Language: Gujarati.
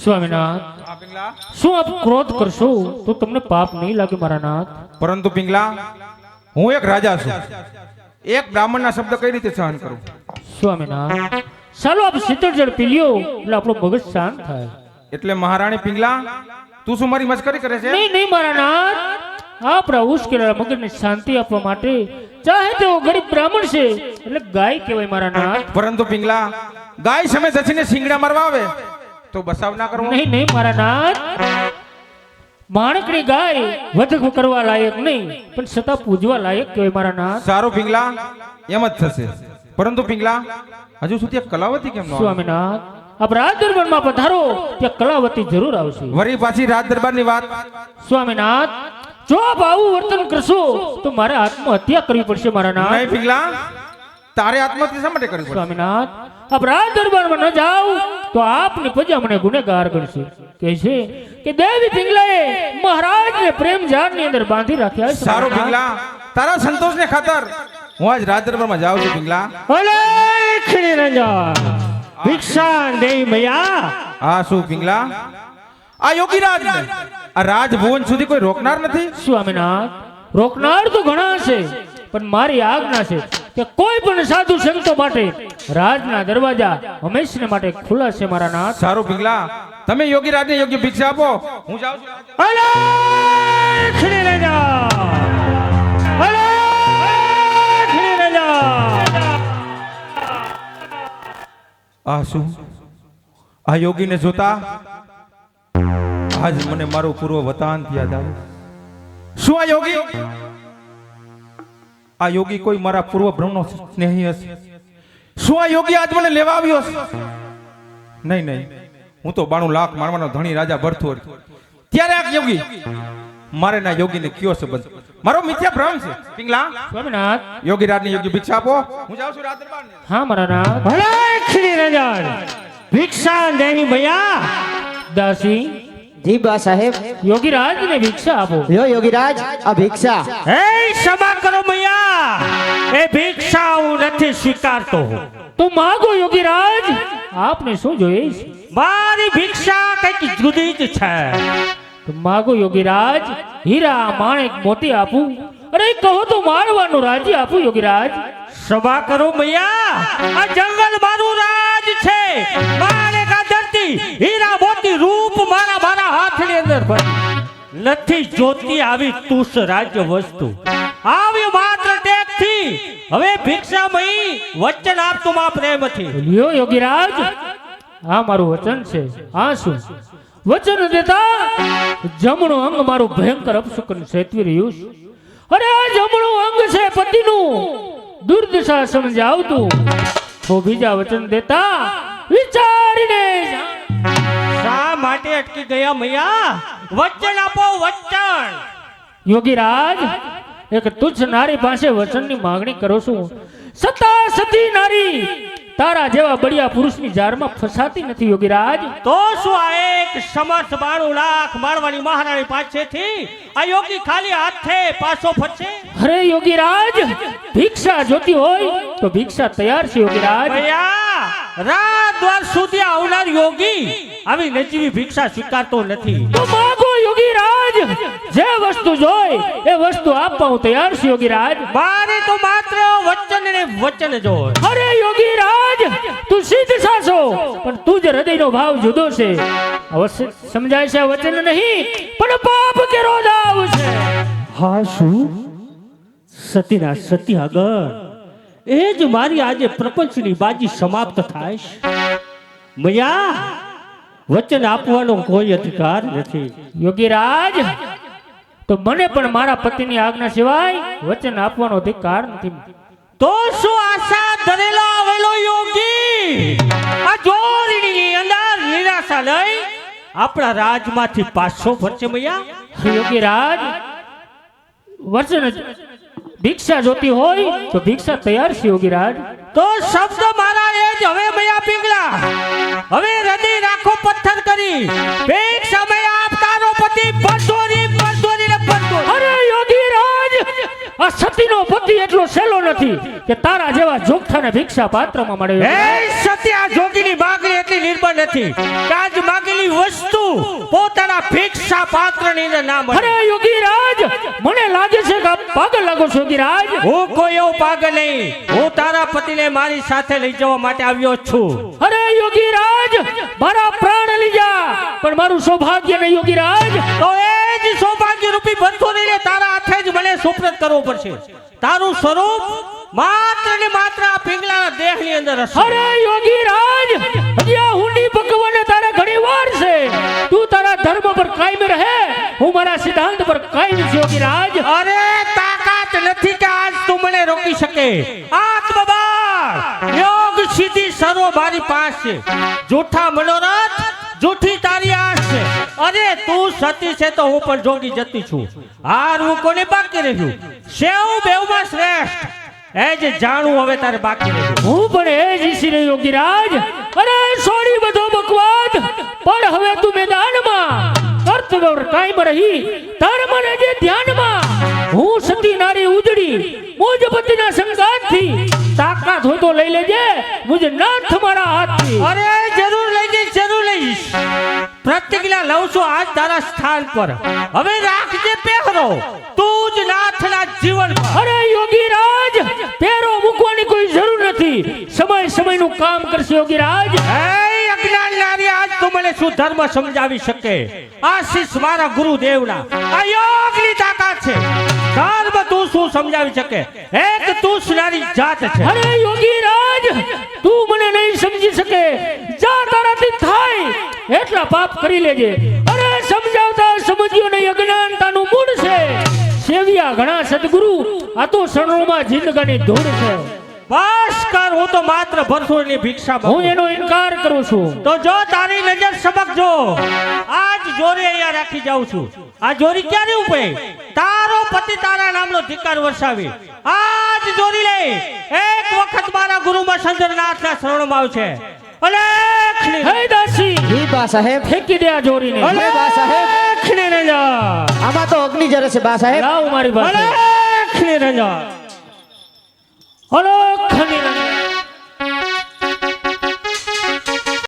સ્વામીનાથ, હા પિંગલા, શું આપ ક્રોધ કરશો તો તમને પાપ નહીં લાગે મારા નાથ? પરંતુ પિંગલા હું એક રાજા છું, એક બ્રાહ્મણના શબ્દ કઈ રીતે સહન કરું? સ્વામીનાથ, ચાલો આપ શીતળ જળ પી લ્યો એટલે આપણો મગજ શાંત થાય. એટલે મહારાણી પિંગલા તું શું મારી મસ્કરી કરે છે? નહીં નહીં મારા નાથ, આપણા ઉશ્કેરેલા મગજને શાંતિ આપવા માટે ચાહે તેઓ ગરીબ બ્રાહ્મણ છે એટલે ગાય કહેવાય મારા નાથ. પરંતુ પિંગલા ગાય સામે જસીને શિંગડા મારવા આવે તો બસાવ ના કરવો? નહીં નહીં મારા નાથ, માણકની ગાય વધ કરવા લાયક નહીં પણ છતાં પૂજવા લાયક કહેવાય મારા નાથ. સારું પિંગલા એમ જ થશે. પરંતુ પિંગલા હજુ સુધી આ કલાવતી કેમ ન આવી? સ્વામીનાથ, આપ રાજ દરબારમાં પધારો ત્યાં કલાવતી જરૂર આવશે. વરી પાછી રાજ દરબારની વાત? સ્વામીનાથ, જો આપ આવું વર્તન કરશો તો મારે આત્મહત્યા કરવી પડશે મારા નાથ. નહીં પિંગલા, તારે આત્મહત્યા શા માટે કરવી પડે? સ્વામીનાથ, આપ રાજ દરબારમાં ન જાઓ તો આપની પ્રજા મને ગુનેગાર ગણશે. કહે છે કે દેવી પિંગલાએ મહારાજને પ્રેમ જાળની અંદર બાંધી રાખ્યા છે. સારું પિંગલા, તારા સંતોષને ખાતર હું આજ રાજ દરબારમાં જાઉં છું પિંગલા. અલેખની રંજન ભિક્ષા દેઈ મૈયા. હા શું પિંગલા, આ યોગીરાજ આ રાજભુવન સુધી કોઈ રોકનાર નથી? સ્વામીનાથ, રોકનાર તો ઘણા છે પણ મારી આજ્ઞા છે કે કોઈ પણ સાધુ સંતો માટે રાજના દરવાજા હંમેશને માટે ખુલ્લા છે મારા નાથ. સારું પિંગલા, તમે યોગીરાજને યોગ્ય ભિક્ષા આપો, હું જાઉં છું. અલેખની રંજન અલેખની રંજન. આ શું, આ યોગીને જોતા આજ મને મારું પૂર્વ વતન યાદ આવે. શું આ યોગી, આ યોગી કોઈ મારા પૂર્વ બ્રહ્મનો સ્નેહી હશે? શું આ યોગી આજ મને લેવા આવ્યો હશે? નહીં નહીં, હું તો 92 લાખ મારવાનો ધણી રાજા ભરથુર. ત્યારે આ યોગી મારે ના યોગીને કયો સંબંધ? મારો મિથ્યા ભ્રમ છે. પિંગલા, સ્વામીનાથ, યોગીરાજને યોગ્ય ભિક્ષા આપો, હું જાઉં છું રાજ દરબારને. હા મારા નાથ. અલેખની રંજન ભિક્ષા દેઈ મૈયા. દાસી, જી બા સાહેબ. યોગીરાજને ભિક્ષા આપો. લ્યો યોગીરાજ આ ભિક્ષા. એ ક્ષમા કરો મૈયા, એ ભિક્ષા હું નથી સ્વીકારતો. તો માગો યોગીરાજ, આપને શું જોઈએ છે? મારી ભિક્ષા કઈક જુદી જ છે. તો માગો યોગીરાજ, હીરા માણેક મોતી આપું, અરે કહો તો મારવાનું રાજ્ય આપું યોગીરાજ. ક્ષમા કરો મૈયા, આ જંગલ મારું રાજ છે. મારે કા ધરતી હીરા મોતી રૂપ મારા હાથની અંદર ભરી નથી જોતી આવી તુષ રાજ્ય વસ્તુ. આવી માત્ર ટેકથી હવે ભિક્ષા મઈ વચન આપતું માં પ્રેમથી. લ્યો યોગીરાજ, આ મારું વચન છે. આ શું વચન દેતા જમણું અંગ મારું ભયંકર અપશુકન સેતવી રહ્યું છે. અરે આ જમણું અંગ છે પતિનું દુર્દશા સમજાવતું. તો બીજા વચન દેતા વિચારીને શા માટે અટકી ગયા મૈયા? વચન આપો વચન. યોગીરાજ, એક તુચ્છ નારી પાસે વચનની માંગણી કરો છું. સતા સતી નારી તારા જેવા બળિયા પુરુષની જારમાં ફસાતી નથી યોગીરાજ. તો શું આ એક સમર્થ 92 લાખ મારવાની મહારાણી પાસેથી આ યોગી ખાલી હાથે પાછો ફરશે? અરે યોગીરાજ, ભિક્ષા જોતી હોય તો ભિક્ષા તૈયાર છે યોગીરાજ. ભૈયા, રાત દ્વાર સુધી આવનાર યોગી આવી નજીવી ભિક્ષા સ્વીકારતો નથી. તો માગો યોગીરાજ, જે વસ્તુ જોઈ એ વસ્તુ આપવા હું તૈયાર છું યોગીરાજ. મારે તો માત્ર વચન ને વચન જોય. અરે યોગીરાજ, તું સિદ્ધ સાસો પણ તું જ હૃદયનો ભાવ જુદો છે. અવશ્ય સમજાય છે વચન નહીં પણ પાપ કેરો દાવ છે. હા શું સતીના સતી આગળ એ જ મારી આજે પ્રપંચની બાજી સમાપ્ત થાય છે. મૈયા, વચન આપવાનો કોઈ અધિકાર નથી. યોગીરાજ, તો મને પણ મારા પતિની આજ્ઞા સિવાય વચન આપવાનો અધિકાર નથી. તો શું આશા ધરેલો આવેલો યોગી આ જોરીની અંદર નિરાશા લઈ આપણા રાજમાંથી પાછો ફરશે મૈયા? યોગીરાજ, વચન ભિક્ષા જોતી હોય તો ભિક્ષા તૈયાર છે યોગીરાજ. તો શબ્દ મારા એ જ હવે મૈયા પિંગલા, હવે હૃદય રાખો પથ્થર કરી ભિક્ષા મૈયા આપતાનો પતિ પરદોરી પરદોરી ને પરદોરી. અરે યોગીરાજ, આ સતીનો પતિ એટલો સહેલો નથી કે તારા જેવા જોગઠાને ભિક્ષા પાત્રમાં મળે. એ સત્ય, આ જોગીની માગણી એટલી નિર્બળ નથી કે આજ માગી માગેલી વસ્તુ પોતાના ભિક્ષા પાત્રની અંદર ના મળે. અરે યોગીરાજ મને લાગે છે કે આપ પાગલ લાગો છો યોગીરાજ. હું કોઈ એવો પાગલ નહીં. હું તારા પતિને મારી સાથે લઈ જવા માટે આવ્યો છું. અરે યોગીરાજ મારા પ્રાણ લઈ જા પણ મારું સૌભાગ્ય નહીં યોગીરાજ. તો એ જ સૌભાગ્ય રૂપી બંધુને તારા હાથે જ મને સુપ્રત કરવો પડશે. તારું સ્વરૂપ માત્ર ને માત્ર આ પિંગલાના દેહની અંદર હશે. અરે યોગીરાજ હજી આ હુંડી પકવાને તારે ઘણી વાર છે. તું તારા ધર્મ પર કાયમ રહે, હું મારા સિદ્ધાંત પર કાયમ છું યોગીરાજ. અરે તાકાત નથી કે આજ તું મને રોકી શકે. આત્મબળ યોગ સિદ્ધિ સર્વ મારી પાસે છે. જૂઠા મનોરથ જૂઠી તારી આશ છે. અરે તું સતી છે તો હું પણ જોગી જતી છું. હારવું કોને બાકી રહ્યું? સેવ બેવમાં શ્રેષ્ઠ એ જ જાણવું હવે તારે બાકી રહ્યું. હું પણ એ જ ઈચ્છી રહ્યો યોગીરાજ. અરે છોડી બધો બકવાદ પણ હવે તું મેદાનમાં કર્તવ્ય પર કાયમ રહી તાર મને જે ધ્યાનમાં હું સતી નારી ઉજડી મુજ પતિના સંગાતથી તાકાત હોય તો લઈ લેજે મુજ નાથ મારા હાથથી. અરે જરૂર લઈ જઈશ, જરૂર લઈશ. પ્રતિજ્ઞા લઉં છું આજ તારા સ્થાન પર. હવે રાખજે પહેરો તું જ નાથના જીવન પર. અરે યોગીરાજ પેરો મૂકવાની કોઈ જરૂર નથી. સમય સમયનું કામ કરશે યોગીરાજ. હે અજ્ઞાન નારી, આજ તું મને શું ધર્મ સમજાવી શકે? આશીષ મારા ગુરુદેવના આ યોગની તાકાત છે. ધર્મ તું શું સમજાવી શકે? એક તું સુનારી જાત છે. અરે યોગીરાજ તું મને નહીં સમજી શકે. જા તારાથી થાય એટલા પાપ કરી લેજે. અરે સમજાવતા સમજ્યો નહીં અજ્ઞાનતાનું મૂળ છે. સેવ્યા ઘણા સદગુરુ આ તો શરણોમાં જિંદગાની ધૂળ છે. બસ કર, હું તો માત્ર ભરસોની ભિક્ષા હું માંગુ. એનો ઇનકાર કરું છું. તો જો તારી નજર સમક્ષ જો આજ જોરી અહીંયા રાખી જાઉં છું. આ જોરી ક્યારે ઉપે? તારો પતિ તારા નામનો ધિક્કાર વરસાવી આજ જોરી લે. એક વખત મારા ગુરુમાં સંજરનાથના શરણમાં આવશે. અલેખની હે દાસી જી બા સાહેબ. ફેંકી દે આ જોરીને. અલે બા સાહેબ. અલેખની રંજા, આમાં તો અગ્નિ જરે છે બા સાહેબ. લાવ મારી પાસે. અલેખની રંજા. અલખની